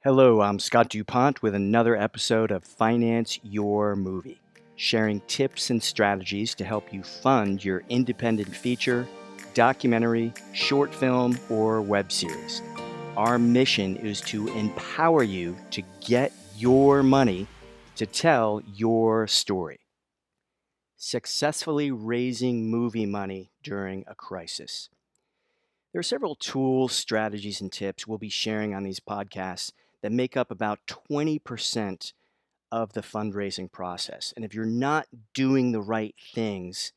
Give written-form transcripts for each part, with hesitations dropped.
Hello, I'm Scott duPont with another episode of Finance Your Movie, sharing tips and strategies to help you fund your independent feature, documentary, short film, or web series. Our mission is to empower you to get your money to tell your story. Successfully raising movie money during a crisis. There are several tools, strategies, and tips we'll be sharing on these podcasts that make up about 20% of the fundraising process. And if you're not doing the right things,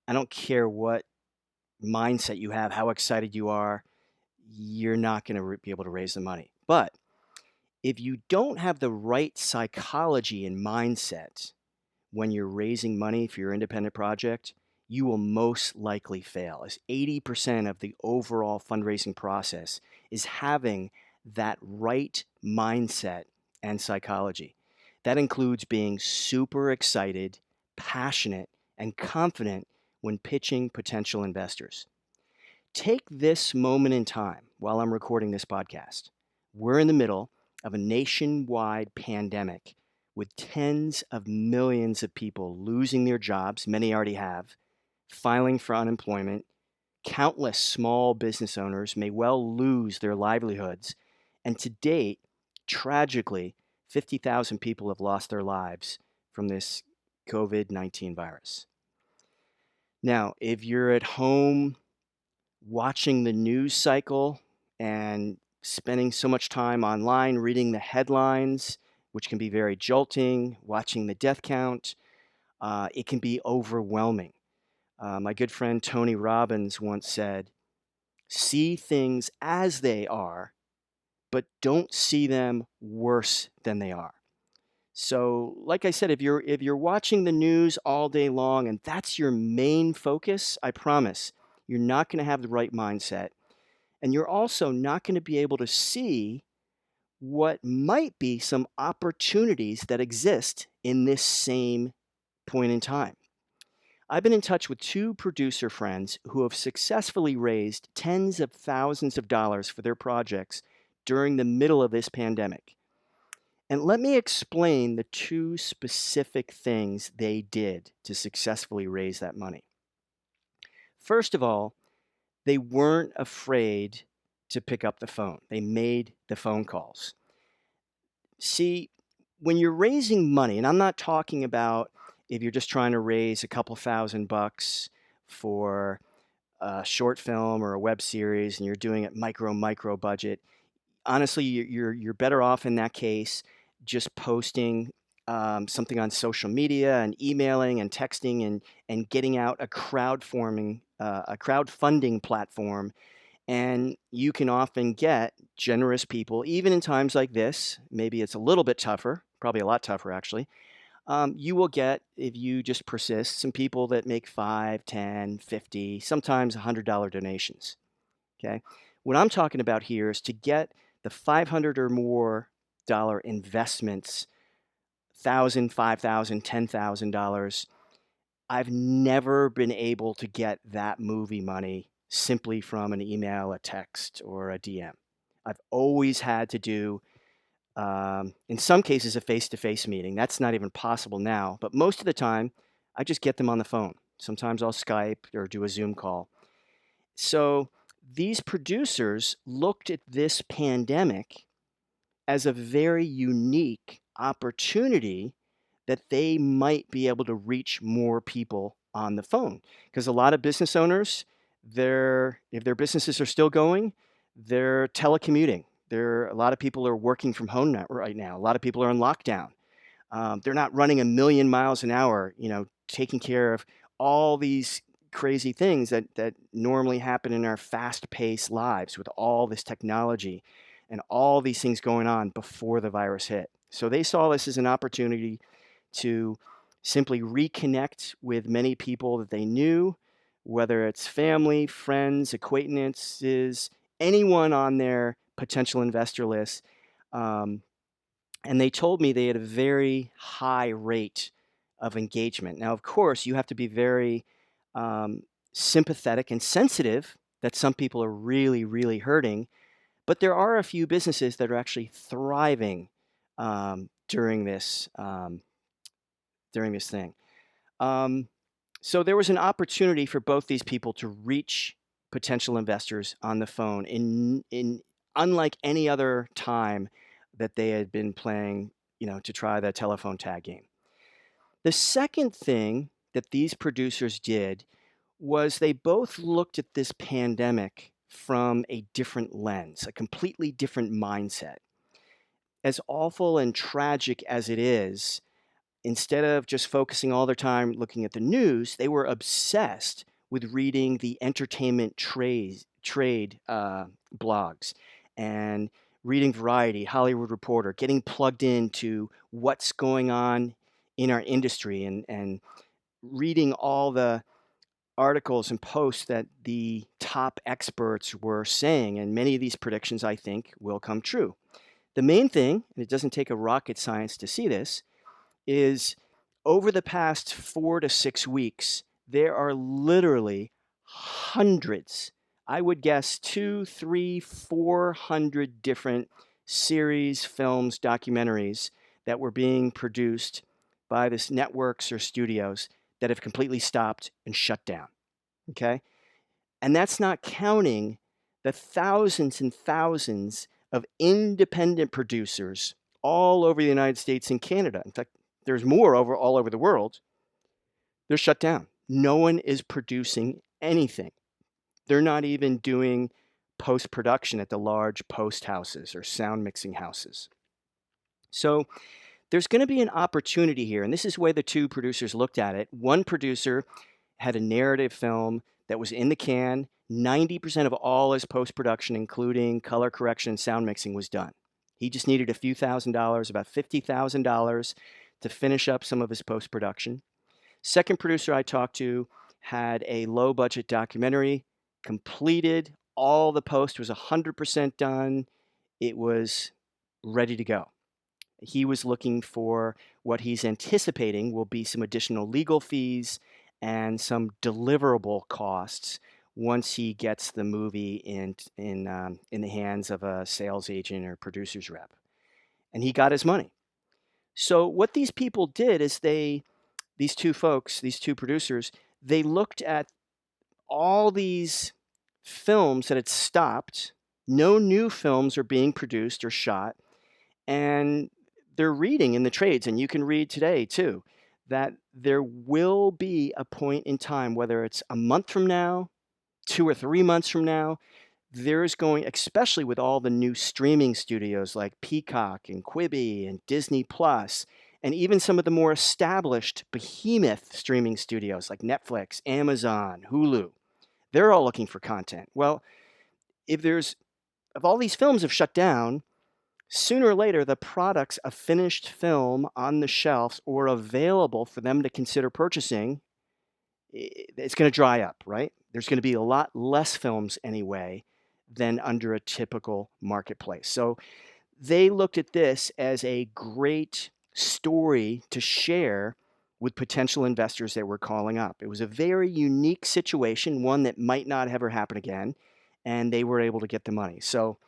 I don't care what mindset you have, how excited you are, you're not going to be able to raise the money. But if you don't have the right psychology and mindset when you're raising money for your independent project, you will most likely fail, as 80% of the overall fundraising process is having that right mindset and psychology. That includes being super excited, passionate, and confident when pitching potential investors. Take this moment in time while I'm recording this podcast. We're in the middle of a nationwide pandemic with tens of millions of people losing their jobs, many already have, filing for unemployment. Countless small business owners may well lose their livelihoods. And to date, tragically, 50,000 people have lost their lives from this COVID-19 virus. Now, if you're at home watching the news cycle and spending so much time online reading the headlines, which can be very jolting, watching the death count, it can be overwhelming. My good friend Tony Robbins once said, "See things as they are, but don't see them worse than they are." So, like I said, if you're watching the news all day long and that's your main focus, I promise you're not going to have the right mindset, and you're also not going to be able to see what might be some opportunities that exist in this same point in time. I've been in touch with two producer friends who have successfully raised tens of thousands of dollars for their projects during the middle of this pandemic. And let me explain the two specific things they did to successfully raise that money. First of all, they weren't afraid to pick up the phone. They made the phone calls. See, when you're raising money, and I'm not talking about if you're just trying to raise a couple $1,000 for a short film or a web series and you're doing it micro budget. Honestly, you're better off in that case just posting something on social media and emailing and texting and getting out a crowdfunding platform, and you can often get generous people, even in times like this. Maybe it's a little bit tougher, probably a lot tougher actually. You will get, if you just persist, some people that make 5, 10, 50, sometimes $100 donations. Okay. What I'm talking about here is to get the 500 or more dollar investments, 1,000, 5,000, $10,000. I've never been able to get that movie money simply from an email, a text, or a DM. I've always had to do, in some cases, a face-to-face meeting. That's not even possible now, but most of the time, I just get them on the phone. Sometimes I'll Skype or do a Zoom call. So these producers looked at this pandemic as a very unique opportunity that they might be able to reach more people on the phone. Because a lot of business owners, if their businesses are still going, they're telecommuting. A lot of people are working from home right now. A lot of people are in lockdown. They're not running a million miles an hour, taking care of all these crazy things that normally happen in our fast-paced lives with all this technology and all these things going on before the virus hit. So they saw this as an opportunity to simply reconnect with many people that they knew, whether it's family, friends, acquaintances, anyone on their potential investor list. And they told me they had a very high rate of engagement. Now, of course, you have to be very sympathetic and sensitive that some people are really, really hurting. But there are a few businesses that are actually thriving during this thing. Um, so there was an opportunity for both these people to reach potential investors on the phone in unlike any other time that they had been playing, to try the telephone tag game. The second thing that these producers did was they both looked at this pandemic from a different lens, a completely different mindset. As awful and tragic as it is, instead of just focusing all their time looking at the news, they were obsessed with reading the entertainment trade blogs and reading Variety, Hollywood Reporter, getting plugged into what's going on in our industry and reading all the articles and posts that the top experts were saying. And many of these predictions, I think, will come true. The main thing, and it doesn't take a rocket science to see this, is over the past 4 to 6 weeks, there are literally hundreds, I would guess 2, 3, 400 different series, films, documentaries that were being produced by this networks or studios that have completely stopped and shut down. Okay? And that's not counting the thousands and thousands of independent producers all over the United States and Canada. In fact, there's more all over the world. They're shut down. No one is producing anything. They're not even doing post production at the large post houses or sound mixing houses. So there's going to be an opportunity here. And this is the way the two producers looked at it. One producer had a narrative film that was in the can. 90% of all his post production, including color correction and sound mixing, was done. He just needed a few $1,000s, about $50,000, to finish up some of his post production. Second producer I talked to had a low budget documentary completed. All the post was 100% done. It was ready to go. He was looking for what he's anticipating will be some additional legal fees and some deliverable costs once he gets the movie in the hands of a sales agent or producer's rep. And he got his money. So what these people did is these two folks, these two producers, they looked at all these films that had stopped. No new films are being produced or shot. And they're reading in the trades, and you can read today too, that there will be a point in time, whether it's a month from now, 2 or 3 months from now, there's going, especially with all the new streaming studios like Peacock and Quibi and Disney Plus, and even some of the more established behemoth streaming studios like Netflix, Amazon, Hulu, they're all looking for content. Well, if all these films have shut down, sooner or later, the products of finished film on the shelves or available for them to consider purchasing, it's going to dry up, right? There's going to be a lot less films anyway than under a typical marketplace. So they looked at this as a great story to share with potential investors that were calling up. It was a very unique situation, one that might not ever happen again, and they were able to get the money. So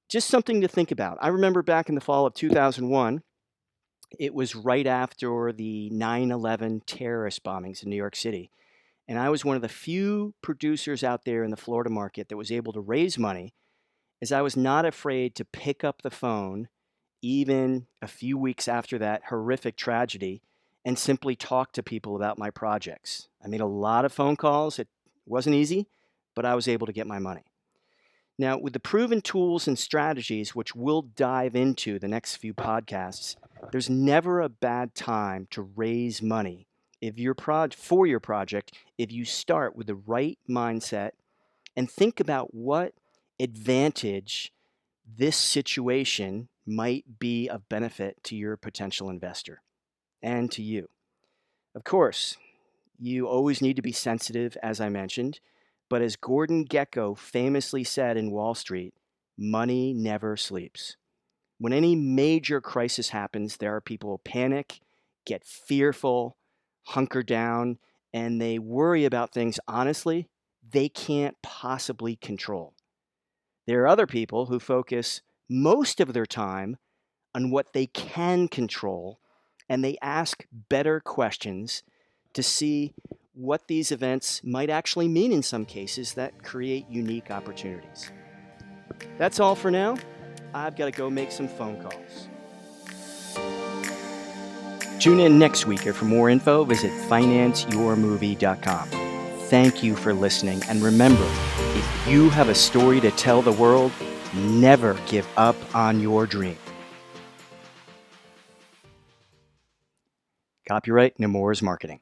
just something to think about. I remember back in the fall of 2001, it was right after the 9/11 terrorist bombings in New York City. And I was one of the few producers out there in the Florida market that was able to raise money, as I was not afraid to pick up the phone even a few weeks after that horrific tragedy and simply talk to people about my projects. I made a lot of phone calls. It wasn't easy, but I was able to get my money. Now, with the proven tools and strategies, which we'll dive into the next few podcasts, there's never a bad time to raise money for your project if you start with the right mindset and think about what advantage this situation might be of benefit to your potential investor and to you. Of course, you always need to be sensitive, as I mentioned, but as Gordon Gekko famously said in Wall Street, money never sleeps. When any major crisis happens, there are people who panic, get fearful, hunker down, and they worry about things honestly they can't possibly control. There are other people who focus most of their time on what they can control, and they ask better questions to see what these events might actually mean in some cases that create unique opportunities. That's all for now. I've got to go make some phone calls. Tune in next week, or for more info, visit financeyourmovie.com. Thank you for listening, and remember, if you have a story to tell the world, never give up on your dream. Copyright Nemours Marketing.